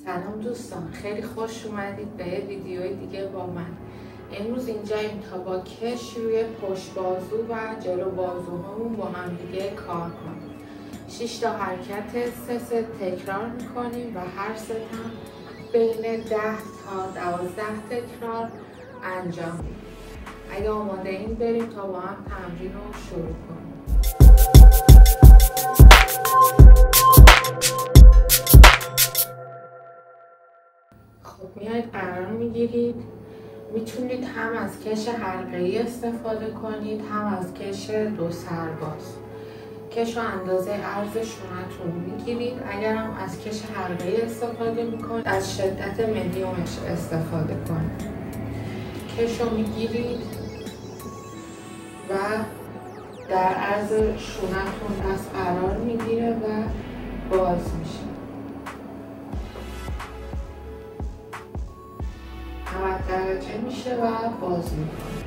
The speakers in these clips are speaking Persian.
سلام دوستان، خیلی خوش اومدید به یه ویدیوی دیگه با من. امروز اینجاییم تا با کش روی پشت بازو و جلو بازوهامون با هم دیگه کار کنیم. 6 تا حرکت 3 تکرار میکنیم و هر ست هم بین 10 تا 12 تکرار انجام میدیم. اگه آماده این بریم تا با هم تمرین رو شروع کنیم. خب میاید قرار میگیرید. میتونید هم از کش حلقه‌ای استفاده کنید، هم از کش 2 سرباز. کش رو اندازه عرض شونتون میگیرید. اگر هم از کش حلقه‌ای استفاده میکنید، از شدت مدیومش استفاده کنید. کش رو میگیرید و در عرض شونتون دست قرار میگیره و باز میشه. 90 درجه میشه و باز میکنه.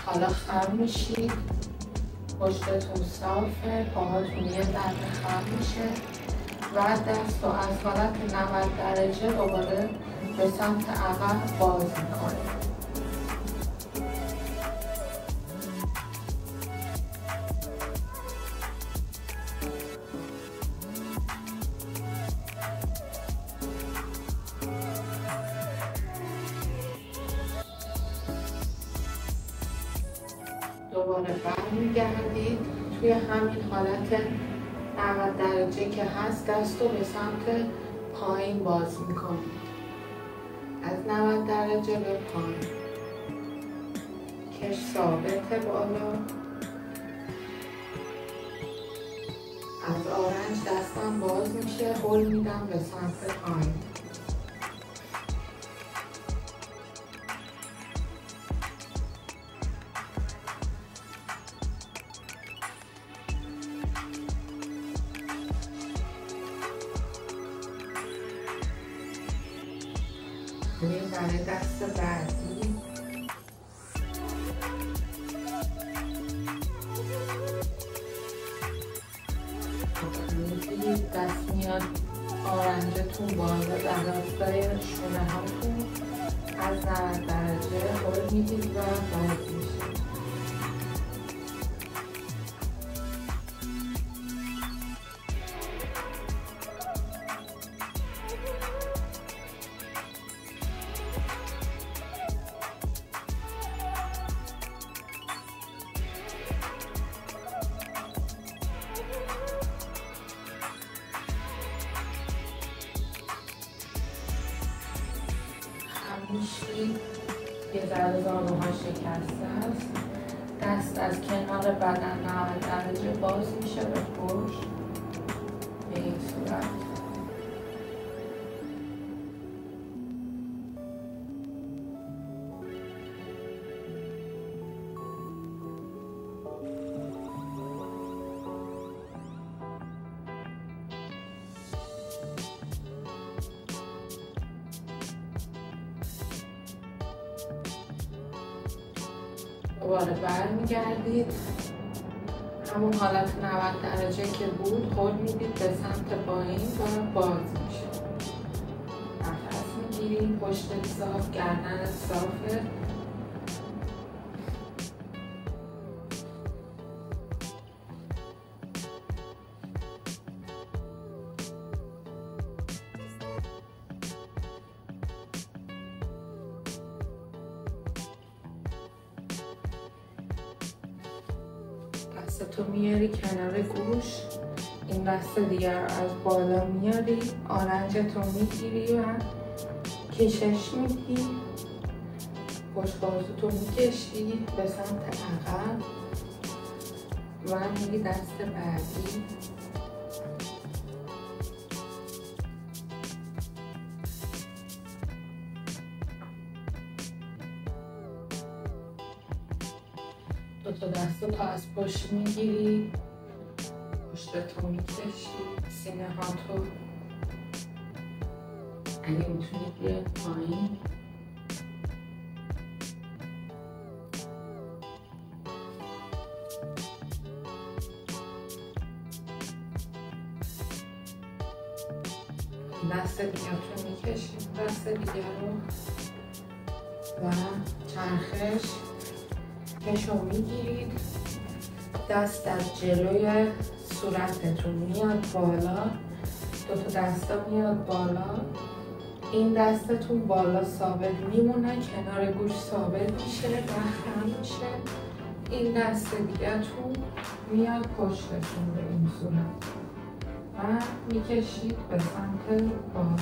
حالا خم میشید، پشتتون صافه، پاهاتون یه ذره خم میشه و دست رو از حالت 90 درجه دوباره به سمت عقب باز میکنید. دوباره برمیگردید توی همین حالت 90 درجه که هست، دست رو به سمت پایین باز میکنید، از 90 درجه به پایین. کش ثابت بالا. از آرنج دستم باز میشه، هل میدم به سمت پایین. بریم برای دست بعدی. دست میاد آرنجتون بالا در راستای شونه هاتون، از 90 درجه هل میدید و باز میشه. میشید، یه ذره زانوها شکسته است. دست از کنار بدن 90 درجه باز میشه به پشت به این صورت. دوباره برمیگردید، همون حالت 90 درجه که بود هل میدید به سمت پایین و باز میشه. نفس میگیرید، پشت صاف، گردن صافه. دستتو میاری کنار گوش، این دست دیگر رو از بالا میاری، آرنجتو میگیری و کشش میدی، پشت بازوتو میکشی به سمت عقب و میری دست بعدی. دو تا دستو تا از پشت میگیری، پشتتو میکشید، سینه هاتو اگه میتونید بیاید پایین. دست دیگرتون میکشید، دست دیگر رو و چرخش کشو میگیرید. دست از جلوی صورتتون میاد بالا، دوتا دستا میاد بالا. این دستتون بالا ثابت میمونه، کنار گوش ثابت میشه و خم میشه. این دست دیگرتون میاد پشتتون به این صورت و میکشید به سمت بالا.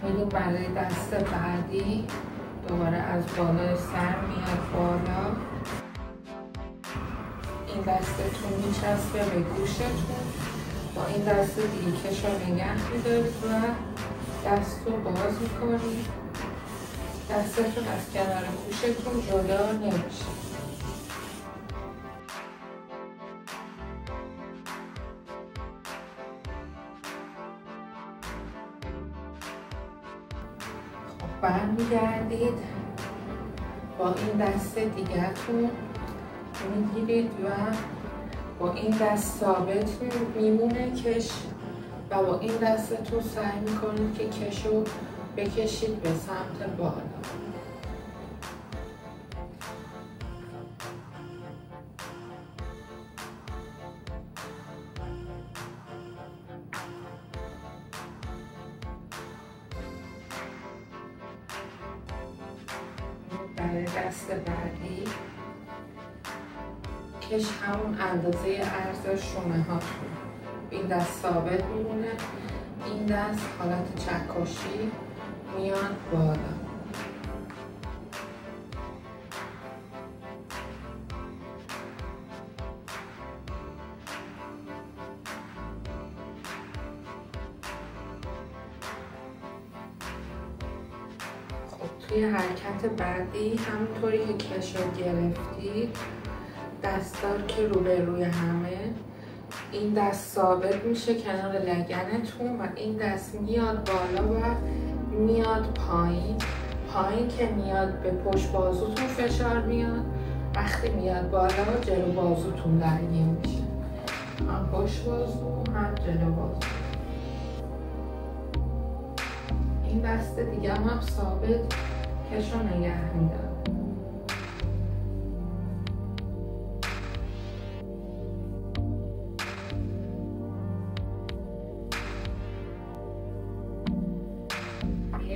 میریم برای دست بعدی. دوباره از بالای سر میاد بالا. این دستتون میچسبه به گوشتون. با این دست دیگه کش رو نگه میدارید و دست رو باز میکنید. دستتون از کنار گوشتون جدا نمیشه. برمیگردید، با این دست دیگرتون میگیرید و با این دست ثابت میمونه کش و با این دستتون سعی میکنید که کش رو بکشید به سمت بالا. برای دست بعدی کش همون اندازه عرض شونه هاتون. این دست ثابت میمونه، این دست حالت چکشی میاد بالا. توی حرکت بعدی همونطوری که کش رو گرفتید، دستار که روبروی همه، این دست ثابت میشه کنار لگنتون و این دست میاد بالا و میاد پایین. پایین که میاد به پشت بازوتون فشار میاد، وقتی میاد بالا جلو بازوتون درگیر میشه، هم پشت بازو هم جلو بازو. این دست دیگه هم ثابت کش رو نگه میداره.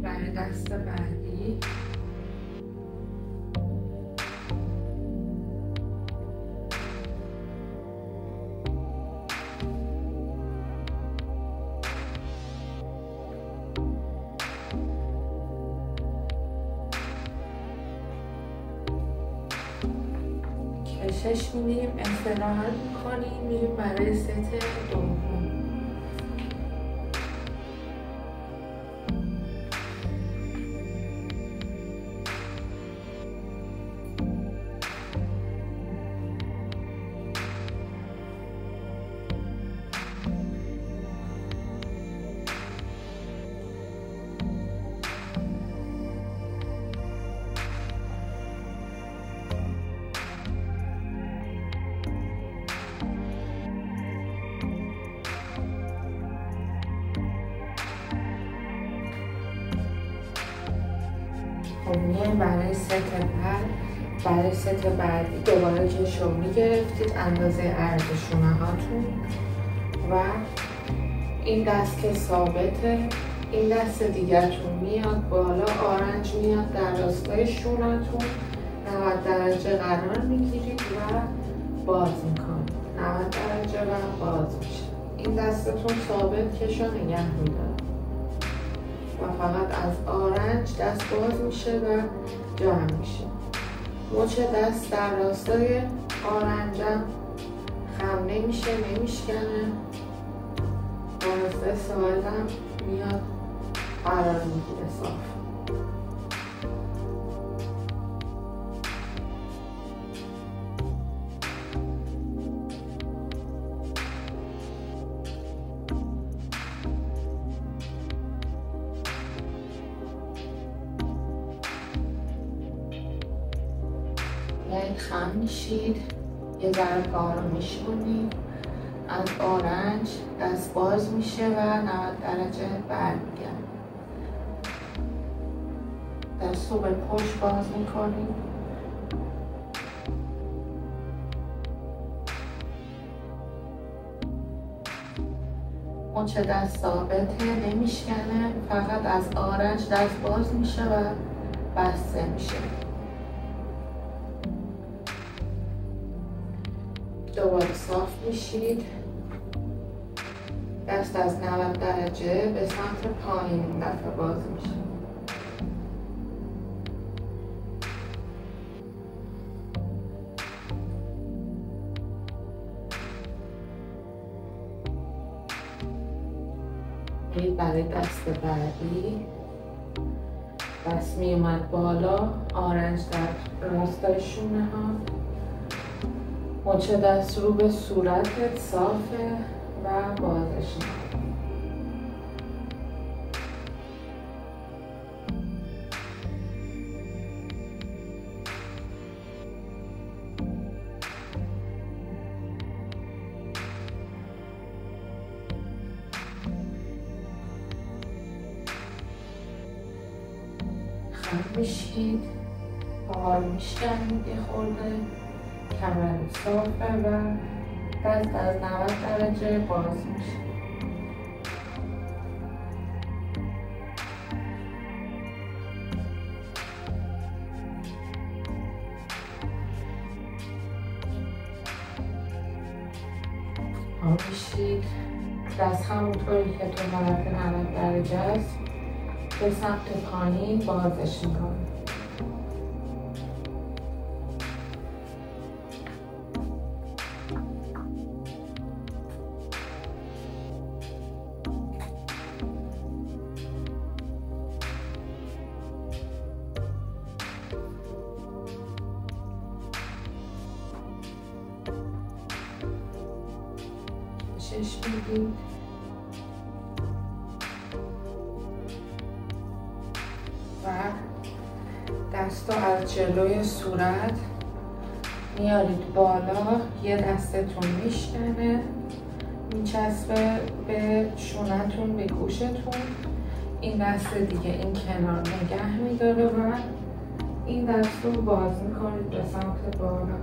برای دست بعدی کشش میدیم، استراحت میکنیم، میریم برای ست دوم. میایم برای ست بعد. برای ست بعدی دوباره کش رو میگرفتید اندازه عرض شونه هاتون و این دست که ثابته، این دست دیگرتون میاد بالا، آرنج میاد در راستای شونتون، 90 درجه قرار میگیرید و باز میکنید. 90 درجه و باز میشه. این دستتون ثابت کش رو نگه میداره. و فقط از آرنج دست باز میشه و جمع میشه. مچ دست در راستای آرنجم خم نمیشه، نمیشکنه و از ساعدم میاد قرار میگیره صاف. یعنی خم میشید، یه ذره پا رو میشونید، از آرنج دست باز میشه و 90 درجه برمیگرد. دست رو به پشت باز میکنید، مچ دست ثابته، نمیشکنه، فقط از آرنج دست باز میشه و بسته میشه. دوباره صاف میشید، دست از 90 درجه به سمت پایین این دفعه باز میشه. برای دست بعدی دست می اومد بالا، آرنج در راستای شونه ها، مچ دست رو به صورتت صافه و بازش میکنی. خم میشید، پاها رو میشکنید، یه خورده کمر صافه و دست از 90 درجه باز میشه. پا میشید، دست همونطوری که تو حالت 90 درجه است به سمت پایین بازش میکنید. کشش میدید، و دست رو از جلوی صورت میارید بالا، یه دستتون میشکنه، میچسبه به شونتون، به گوشتون، این دست دیگه این کنار نگه میداره و این دست رو باز میکنید به سمت بالا.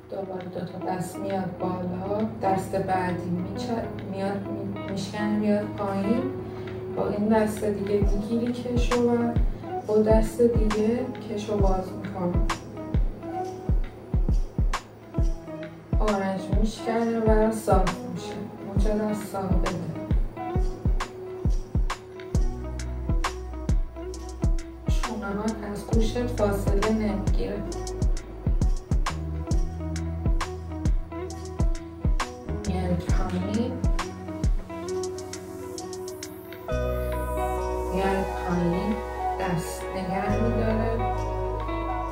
دوباره دوتا دست میاد بالا، دست بعدی میاد میشکنه میاد پایین، با این دست دیگه میگیری کشو و با دست دیگه کشو باز میکنه. آرنج میشکنه و صاف میشه، مچ دست ثابته. شونهات از گوشت فاصله نمیگیره. پایین دست نگه میداره،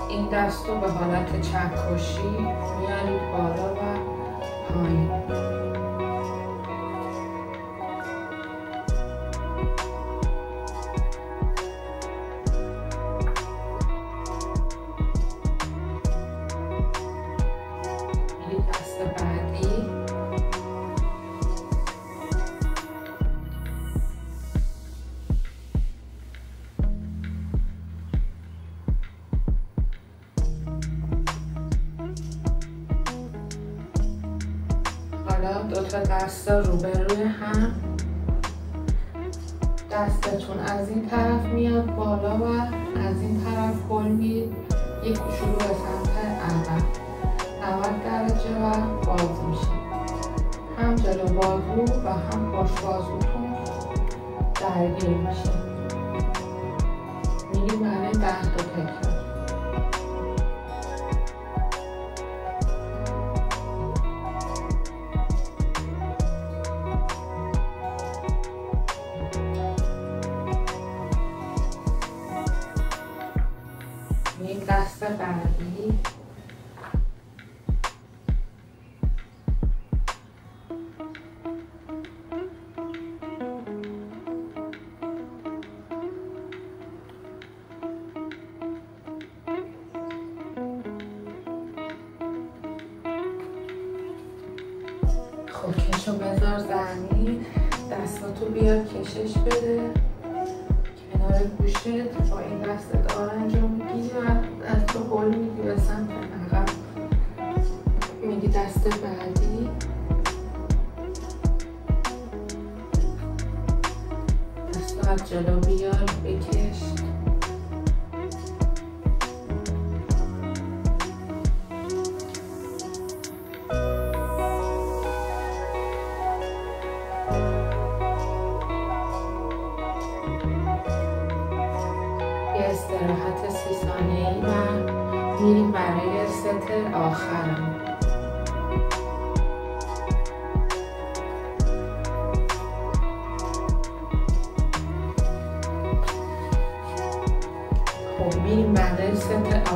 این دست رو به حالت چکشی میارید بالا و پایین. دست بعدی حالا دوتا دست روبروی هم دستتون از این طرف میاد بالا و از این طرف هل میدید، یک کوچولو به سمت عقب 90 درجه و باز میشه. هم جلو بازو و هم پشت بازوتون درگیر میشه. میریم برای 10 تا تکرار. میریم دست بعدی. خب کشو بذار زمین، دستاتو بیار کشش بده کنار گوشت. با این دستت آرنج رو میگیری و از تو هل میدی به سمت عقب. میگی دست بعدی. دستو از جلو بیار بکش. استراحت 30 ثانیه‌ای و میریم برای ست آخرم. خب میریم برای ست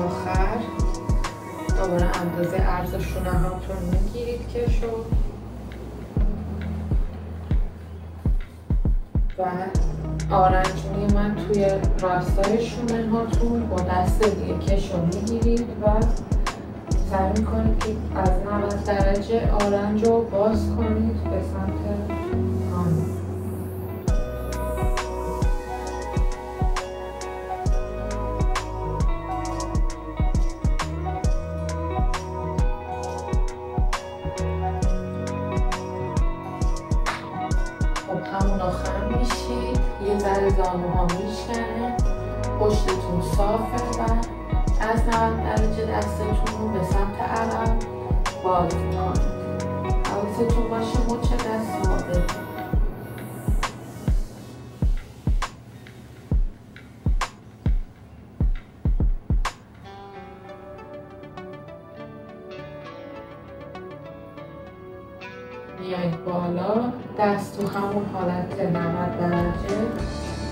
آخر. دوباره اندازه عرض شونه هاتون میگیرید کشو و آرنج میومد توی راستای شونه هاتون. با دست دیگه کشو میگیرید و سعی میکنید که از 90 درجه آرنج رو باز کنید به سمت آن. خب همون آخر میشید. یه ذره زانوها میشکنه، پشتتون صافه و از 90 درجه دستتون رو به سمت عقب باز میکنید. حواستون باشه مچ دست ثابته. میایید بالا، دست تو همون حالت 90 درجه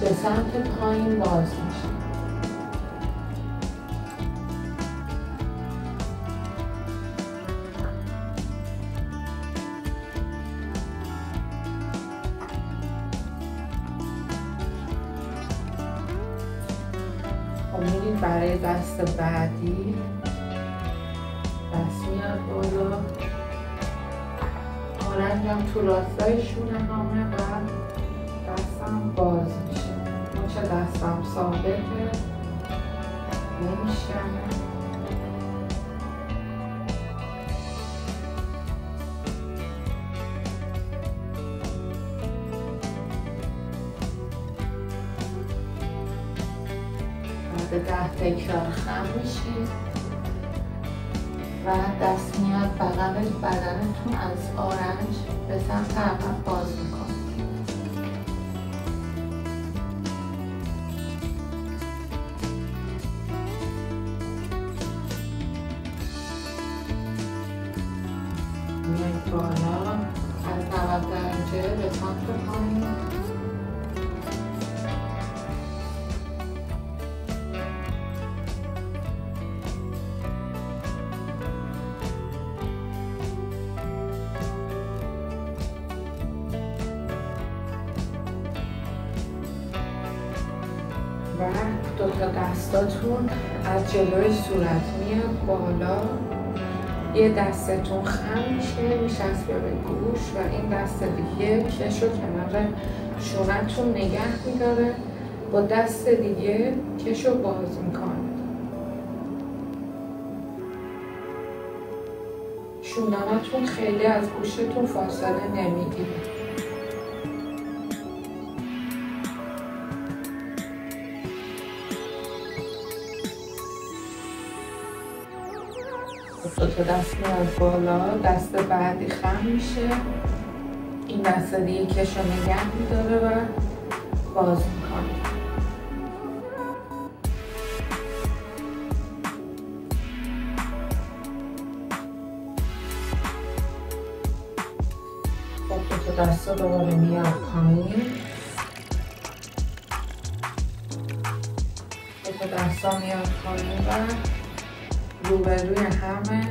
به سمت پایین باز میشه. خب میرید برای دست بعدی. دست میاد بالا، آرنجم تو راستای شونه همه و دستم باز میشه. مچ دستم ثابته، نمیشکنه. بعد 10 تکرار خم میشید و دست میاد بغل بدنتون از آرنج به سمت عقب باز میکنه. میاد بالا از 90 درجه به سمت پایین. و 2 تا دستاتون از جلوی صورت میاد بالا. یه دستتون خم میشه، میچسبه به گوش و این دست دیگه کش رو کنار شونه‌تون نگه میداره. با دست دیگه کش رو باز میکنه. شونه‌هاتون خیلی از گوشتون فاصله نمیگیره. دوتا دست میاد بالا، دست بعدی خم میشه، این دست دیگه کش رو نگه میداره و باز میکنه. دوتا دست رو دوباره میاد پایین، دوتا دست ها میاد پایین و روبروی همه.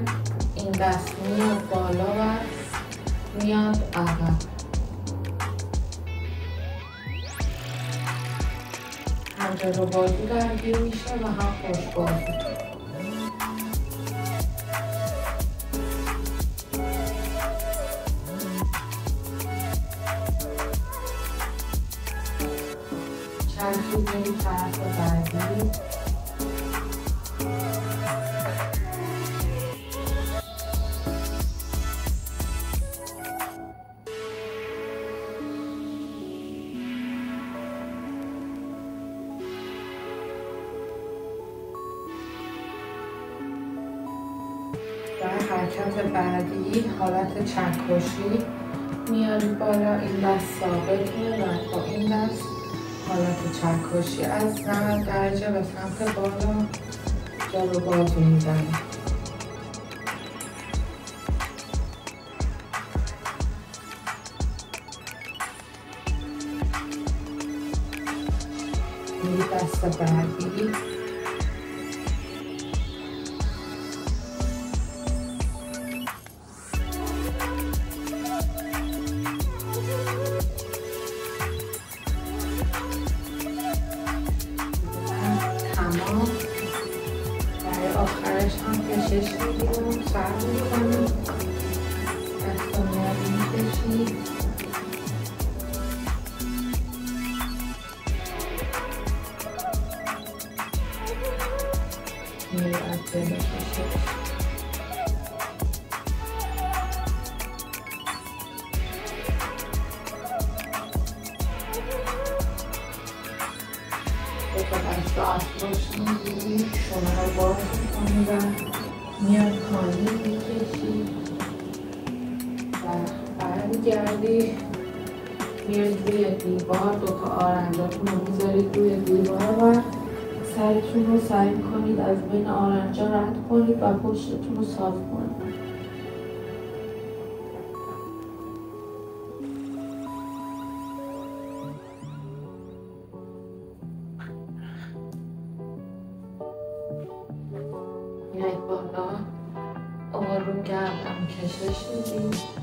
این دست میاد بالا و میاد عقب. هم جلو بازو درگیر میشه و هم پشت بازو. چرخید میری طرف بعدی. و حرکت بعدی حالت چکشی میارید بالا، این دست ثابته و با این دست حالت چکشی از 90 درجه به سمت بالا جلو بازو میزنید. این دست بعدی برای آخرش هم کشش میگیرم، سر میکنم، دست رو میاد میکشید، میره از جلو کشش. دوتا دست رو اطراش میگیرید، شما رو باز میکنید و میاد پایین میکشید و برمیگردی میاد روی دیوار. دوتا آرنجاتون رو میذارید روی دیوار و سرتون رو سعی کنید از بین آرنجا رد کنید و پشتتون رو صاف کنید. میاید بالا، آروم گردن کشش میدید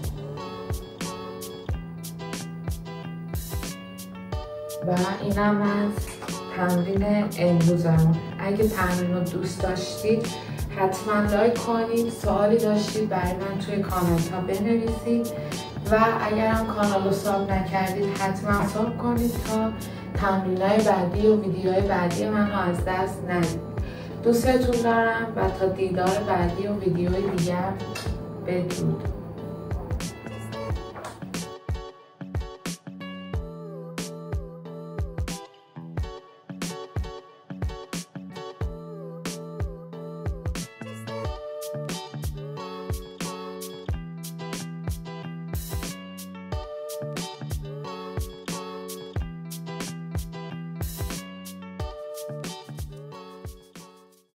و اینم از تمرین امروزم. اگه تمرین رو دوست داشتید حتما لایک کنید، سوالی داشتید برای من توی کامنت ها بنویسید و اگر هم کانال رو ساب نکردید حتما ساب کنید تا تمرین های بعدی و ویدیوهای بعدی من رو از دست ندید. دوستتون دارم و تا دیدار بعدی و ویدیوهای دیگر، بدرود.